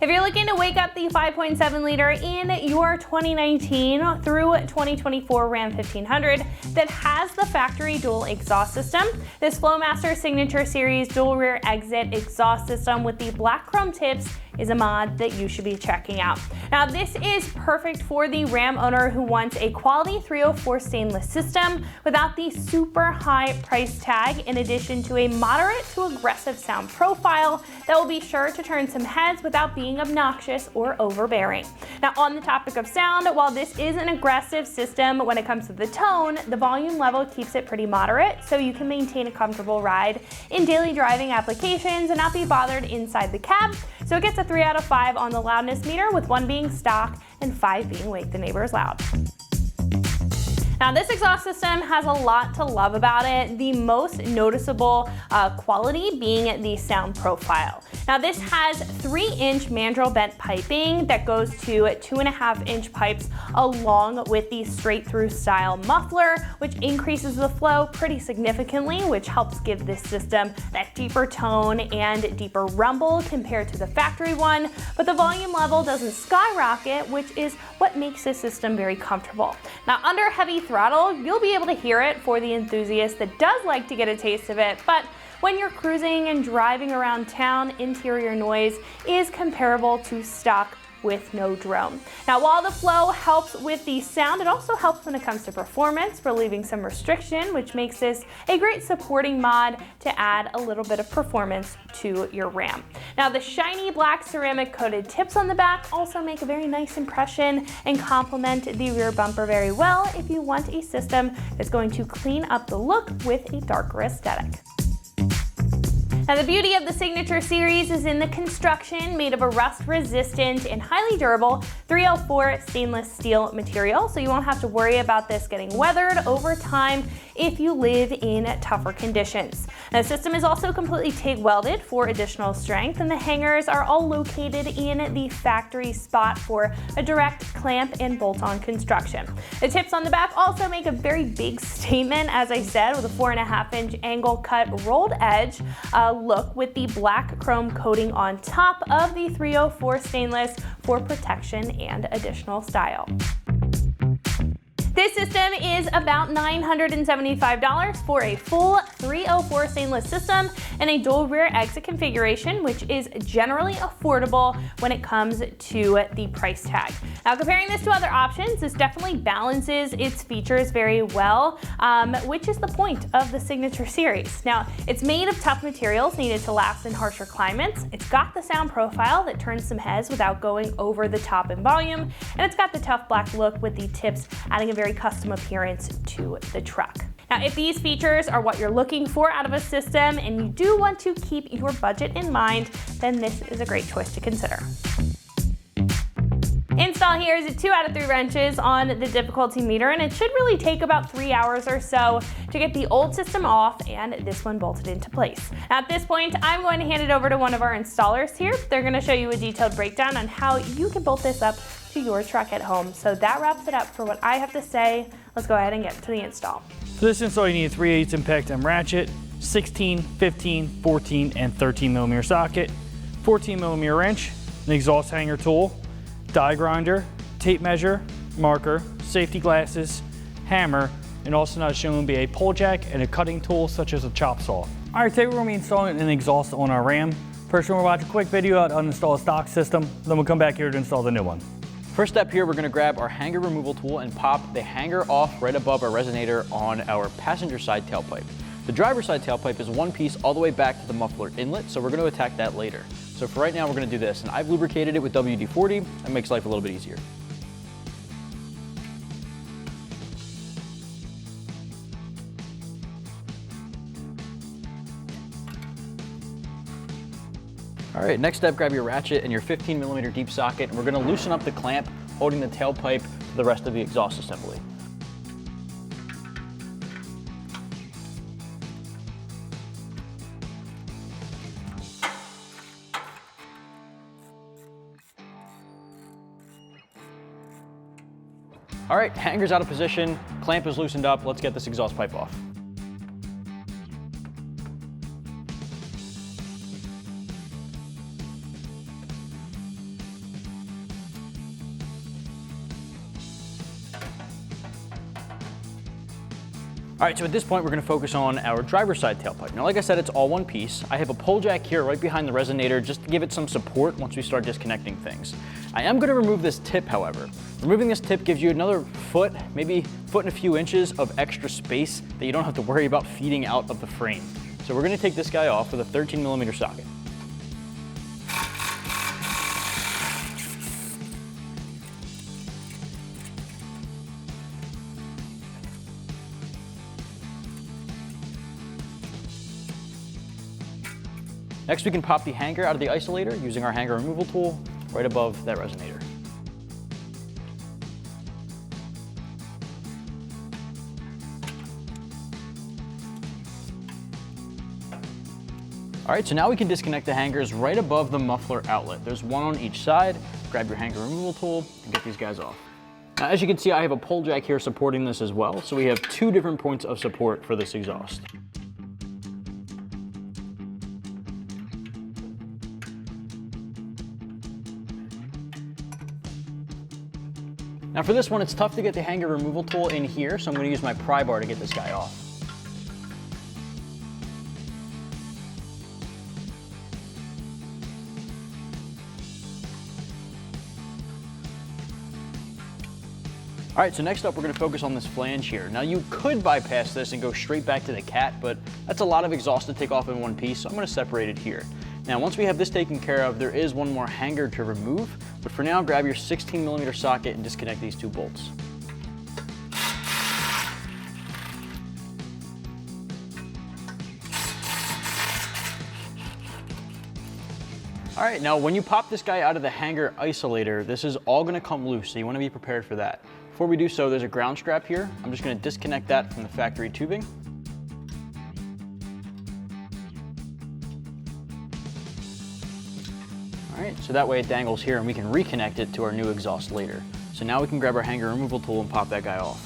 If you're looking to wake up the 5.7 liter in your 2019 through 2024 Ram 1500 that has the factory dual exhaust system, this Flowmaster Signature Series dual rear exit exhaust system with the black chrome tips is a mod that you should be checking out. Now, this is perfect for the Ram owner who wants a quality 304 stainless system without the super high price tag, in addition to a moderate to aggressive sound profile that will be sure to turn some heads without being obnoxious or overbearing. Now, on the topic of sound, while this is an aggressive system when it comes to the tone, the volume level keeps it pretty moderate, so you can maintain a comfortable ride in daily driving applications and not be bothered inside the cab. So it gets a 3 out of 5 on the loudness meter, with 1 being stock and 5 being Wake the Neighbors Loud. Now, this exhaust system has a lot to love about it, the most noticeable quality being the sound profile. Now, this has 3-inch mandrel bent piping that goes to 2.5-inch pipes along with the straight-through style muffler, which increases the flow pretty significantly, which helps give this system that deeper tone and deeper rumble compared to the factory one, but the volume level doesn't skyrocket, which is what makes this system very comfortable. Now, under heavy throttle, you'll be able to hear it for the enthusiast that does like to get a taste of it, but when you're cruising and driving around town, interior noise is comparable to stock with no drone. Now, while the flow helps with the sound, it also helps when it comes to performance, relieving some restriction, which makes this a great supporting mod to add a little bit of performance to your Ram. Now, the shiny black ceramic coated tips on the back also make a very nice impression and complement the rear bumper very well if you want a system that's going to clean up the look with a darker aesthetic. Now, the beauty of the Signature Series is in the construction, made of a rust-resistant and highly durable 304 stainless steel material, so you won't have to worry about this getting weathered over time if you live in tougher conditions. Now, the system is also completely TIG welded for additional strength, and the hangers are all located in the factory spot for a direct clamp and bolt-on construction. The tips on the back also make a very big statement, as I said, with a 4.5-inch angle cut rolled edge look with the black chrome coating on top of the 304 stainless for protection and additional style. This system is about $975 for a full 304 stainless system and a dual rear exit configuration, which is generally affordable when it comes to the price tag. Now, comparing this to other options, this definitely balances its features very well, which is the point of the Signature Series. Now, it's made of tough materials needed to last in harsher climates. It's got the sound profile that turns some heads without going over the top in volume, and it's got the tough black look with the tips adding a very custom appearance to the truck. Now, if these features are what you're looking for out of a system and you do want to keep your budget in mind, then this is a great choice to consider. Install here is 2 out of 3 wrenches on the difficulty meter, and it should really take about 3 hours or so to get the old system off and this one bolted into place. Now, at this point, I'm going to hand it over to one of our installers here. They're going to show you a detailed breakdown on how you can bolt this up to your truck at home. So that wraps it up for what I have to say. Let's go ahead and get to the install. For this install, you need a 3/8 impact M ratchet, 16, 15, 14, and 13 millimeter socket, 14 millimeter wrench, an exhaust hanger tool, die grinder, tape measure, marker, safety glasses, hammer, and also not shown will be a pull jack and a cutting tool such as a chop saw. All right, today we're going to be installing an exhaust on our Ram. First, we're going to watch a quick video on how to uninstall a stock system, then we'll come back here to install the new one. First step here, we're going to grab our hanger removal tool and pop the hanger off right above our resonator on our passenger side tailpipe. The driver's side tailpipe is one piece all the way back to the muffler inlet, so we're going to attack that later. So for right now, we're going to do this, and I've lubricated it with WD-40. That makes life a little bit easier. All right, next step, grab your ratchet and your 15 millimeter deep socket, and we're going to loosen up the clamp holding the tailpipe to the rest of the exhaust assembly. All right, hanger's out of position, clamp is loosened up. Let's get this exhaust pipe off. All right, so at this point, we're gonna focus on our driver's side tailpipe. Now, like I said, it's all one piece. I have a pole jack here right behind the resonator just to give it some support once we start disconnecting things. I am gonna remove this tip, however. Removing this tip gives you another foot, maybe foot and a few inches of extra space that you don't have to worry about feeding out of the frame. So we're gonna take this guy off with a 13mm socket. Next, we can pop the hanger out of the isolator using our hanger removal tool right above that resonator. All right, so now we can disconnect the hangers right above the muffler outlet. There's one on each side. Grab your hanger removal tool and get these guys off. Now, as you can see, I have a pole jack here supporting this as well. So we have two different points of support for this exhaust. Now for this one, it's tough to get the hanger removal tool in here, so I'm gonna use my pry bar to get this guy off. All right, so next up, we're gonna focus on this flange here. Now you could bypass this and go straight back to the cat, but that's a lot of exhaust to take off in one piece, so I'm gonna separate it here. Now, once we have this taken care of, there is one more hanger to remove, but for now, grab your 16mm socket and disconnect these two bolts. All right, now when you pop this guy out of the hanger isolator, this is all gonna come loose, so you wanna be prepared for that. Before we do so, there's a ground strap here. I'm just gonna disconnect that from the factory tubing. All right, so that way it dangles here and we can reconnect it to our new exhaust later. So now we can grab our hanger removal tool and pop that guy off.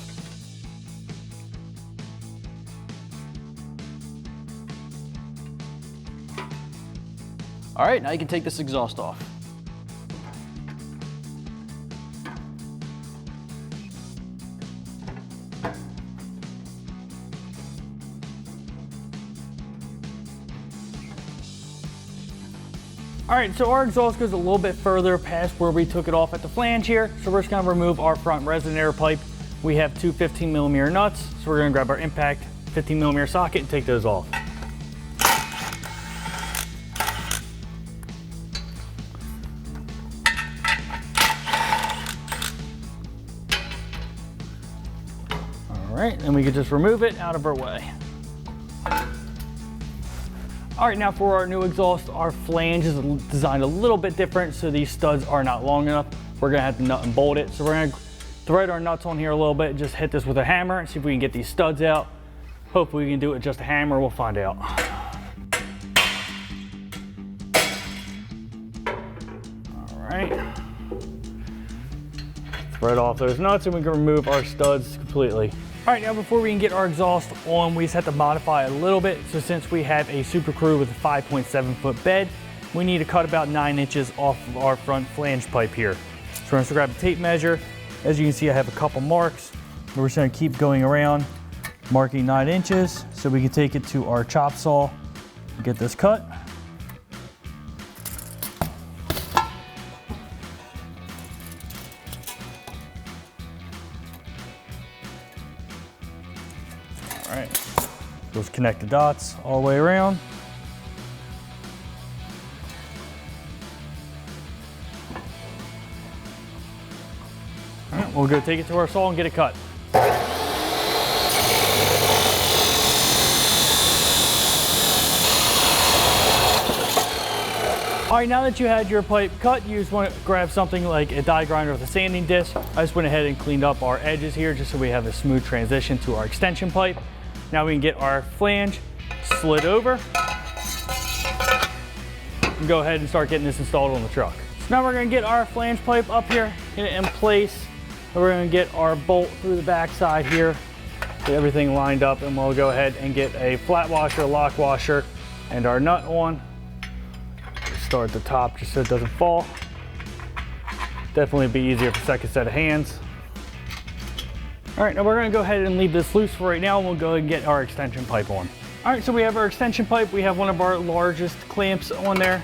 All right, now you can take this exhaust off. All right, so our exhaust goes a little bit further past where we took it off at the flange here. So we're just gonna remove our front resonator pipe. We have two 15mm nuts. So we're gonna grab our impact 15mm socket and take those off. All right, and we can just remove it out of our way. All right, now for our new exhaust, our flange is designed a little bit different, so these studs are not long enough. We're gonna have to nut and bolt it. So we're gonna thread our nuts on here a little bit, just hit this with a hammer and see if we can get these studs out. Hopefully we can do it with just a hammer, we'll find out. All right. Thread off those nuts and we can remove our studs completely. All right, now before we can get our exhaust on, we just have to modify it a little bit. So since we have a Super Crew with a 5.7-foot bed, we need to cut about 9 inches off of our front flange pipe here. So we're gonna grab a tape measure. As you can see, I have a couple marks. We're just gonna keep going around, marking 9 inches, so we can take it to our chop saw and get this cut. All right, just connect the dots all the way around. All right, we'll go take it to our saw and get it cut. All right, now that you had your pipe cut, you just want to grab something like a die grinder with a sanding disc. I just went ahead and cleaned up our edges here just so we have a smooth transition to our extension pipe. Now we can get our flange slid over and go ahead and start getting this installed on the truck. So now we're gonna get our flange pipe up here, get it in place. And we're gonna get our bolt through the back side here, get everything lined up, and we'll go ahead and get a flat washer, lock washer, and our nut on. Start at the top just so it doesn't fall. Definitely be easier for a second set of hands. All right, now we're gonna go ahead and leave this loose for right now, and we'll go ahead and get our extension pipe on. All right, so we have our extension pipe. We have one of our largest clamps on there.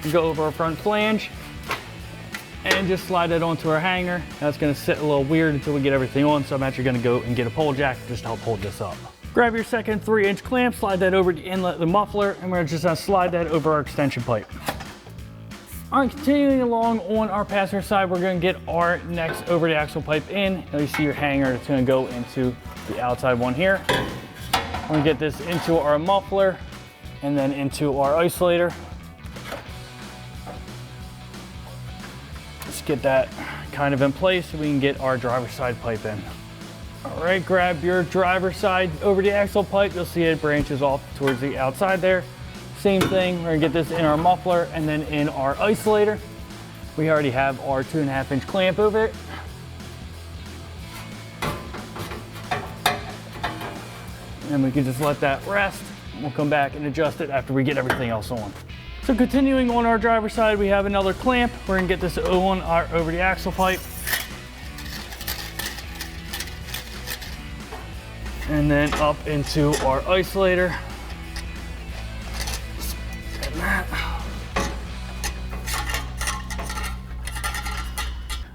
We go over our front flange and just slide it onto our hanger. That's gonna sit a little weird until we get everything on, so I'm actually gonna go and get a pole jack just to help hold this up. Grab your second 3-inch clamp, slide that over the inlet of the muffler, and we're just gonna slide that over our extension pipe. All right, continuing along on our passenger side, we're gonna get our next over the axle pipe in. Now you see your hanger, it's gonna go into the outside one here. We're gonna get this into our muffler and then into our isolator. Let's get that kind of in place so we can get our driver's side pipe in. All right, grab your driver's side over the axle pipe. You'll see it branches off towards the outside there. Same thing, we're gonna get this in our muffler and then in our isolator. We already have our 2.5-inch clamp over it. And we can just let that rest. We'll come back and adjust it after we get everything else on. So continuing on our driver's side, we have another clamp. We're gonna get this on our over the axle pipe. And then up into our isolator.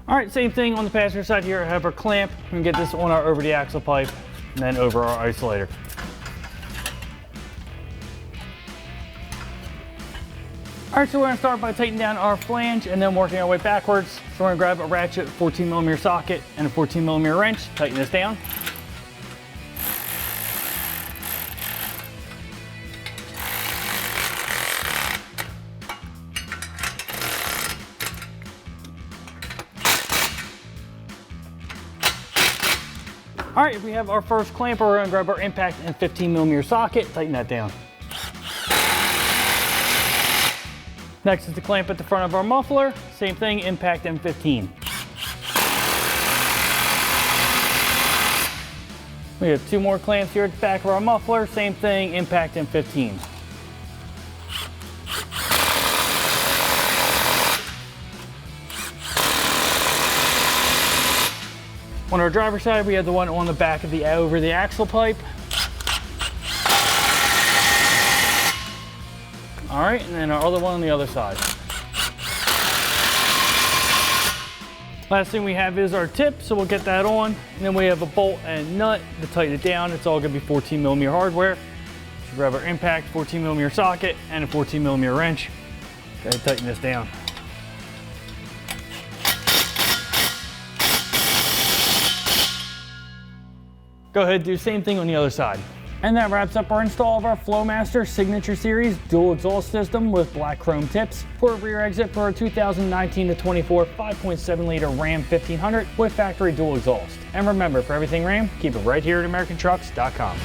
All right, same thing on the passenger side here. I have our clamp. We can get this on our over the axle pipe and then over our isolator. All right, so we're gonna start by tightening down our flange and then working our way backwards. So we're gonna grab a ratchet, 14mm socket, and a 14mm wrench, tighten this down. All right, if we have our first clamper, we're gonna grab our impact and 15mm socket, tighten that down. Next is the clamp at the front of our muffler. Same thing, impact M15. We have 2 more clamps here at the back of our muffler. Same thing, impact M15. On our driver's side, we have the one on the back of the over the axle pipe. All right, and then our other one on the other side. Last thing we have is our tip, so we'll get that on. And then we have a bolt and nut to tighten it down. It's all gonna be 14mm hardware. So grab our impact, 14mm socket, and a 14mm wrench. Go ahead and tighten this down. Go ahead, do the same thing on the other side. And that wraps up our install of our Flowmaster Signature Series dual exhaust system with black chrome tips for a rear exit for our 2019 to 24 5.7 liter Ram 1500 with factory dual exhaust. And remember, for everything Ram, keep it right here at AmericanTrucks.com.